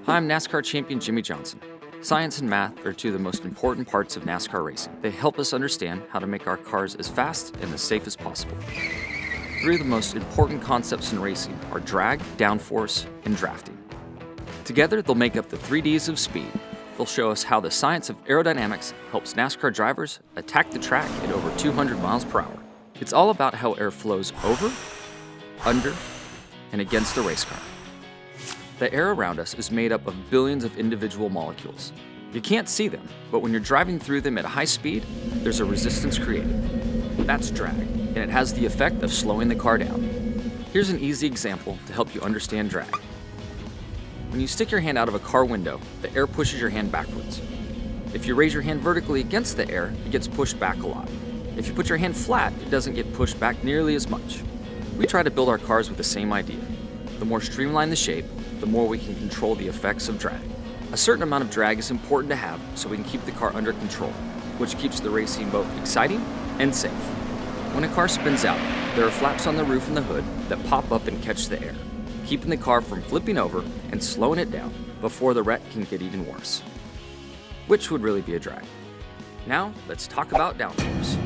Hi, I'm NASCAR champion Jimmy Johnson. Science and math are two of the most important parts of NASCAR racing. They help us understand how to make our cars as fast and as safe as possible. Three of the most important concepts in racing are drag, downforce, and drafting. Together, they'll make up the 3 Ds of speed. They'll show us how the science of aerodynamics helps NASCAR drivers attack the track at over 200 miles per hour. It's all about how air flows over, under, and against the race car. The air around us is made up of billions of individual molecules. You can't see them, but when you're driving through them at high speed, there's a resistance created. That's drag, and it has the effect of slowing the car down. Here's an easy example to help you understand drag. When you stick your hand out of a car window, the air pushes your hand backwards. If you raise your hand vertically against the air, it gets pushed back a lot. If you put your hand flat, it doesn't get pushed back nearly as much. We try to build our cars with the same idea. The more streamlined the shape, the more we can control the effects of drag. A certain amount of drag is important to have so we can keep the car under control, which keeps the racing both exciting and safe. When a car spins out, there are flaps on the roof and the hood that pop up and catch the air, keeping the car from flipping over and slowing it down before the wreck can get even worse, which would really be a drag. Now, let's talk about downforce.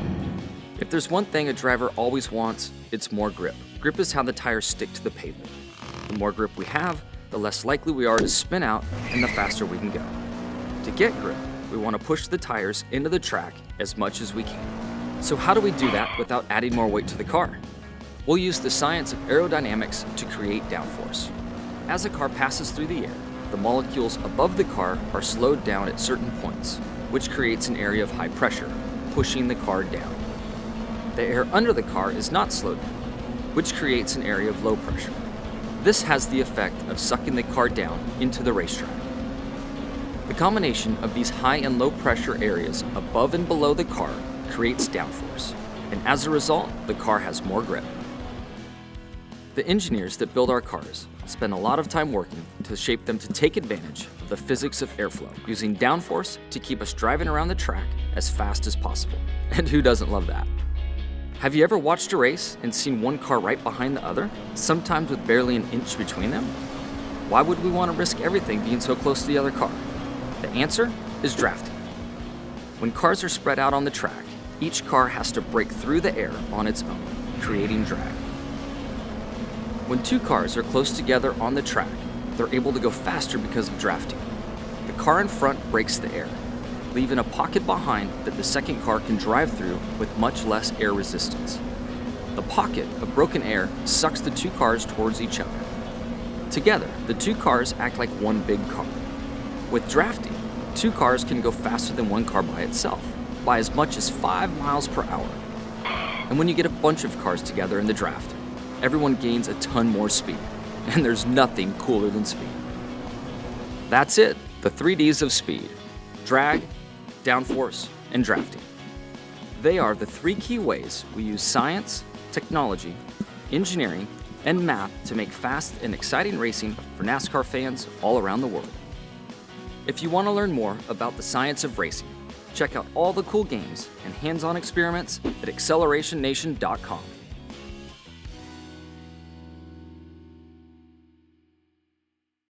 If there's one thing a driver always wants, it's more grip. Grip is how the tires stick to the pavement. The more grip we have, the less likely we are to spin out and the faster we can go. To get grip, we want to push the tires into the track as much as we can. So how do we do that without adding more weight to the car? We'll use the science of aerodynamics to create downforce. As a car passes through the air, the molecules above the car are slowed down at certain points, which creates an area of high pressure, pushing the car down. The air under the car is not slowed down, which creates an area of low pressure. This has the effect of sucking the car down into the racetrack. The combination of these high and low pressure areas above and below the car creates downforce, and as a result, the car has more grip. The engineers that build our cars spend a lot of time working to shape them to take advantage of the physics of airflow, using downforce to keep us driving around the track as fast as possible. And who doesn't love that? Have you ever watched a race and seen one car right behind the other, sometimes with barely an inch between them? Why would we want to risk everything being so close to the other car? The answer is drafting. When cars are spread out on the track, each car has to break through the air on its own, creating drag. When two cars are close together on the track, they're able to go faster because of drafting. The car in front breaks the air, leaving a pocket behind that the second car can drive through with much less air resistance. The pocket of broken air sucks the two cars towards each other. Together, the two cars act like one big car. With drafting, two cars can go faster than one car by itself, by as much as 5 miles per hour. And when you get a bunch of cars together in the draft, everyone gains a ton more speed, and there's nothing cooler than speed. That's it, the 3 Ds of speed: drag, downforce, and drafting. They are the 3 key ways we use science, technology, engineering, and math to make fast and exciting racing for NASCAR fans all around the world. If you want to learn more about the science of racing, check out all the cool games and hands-on experiments at AccelerationNation.com.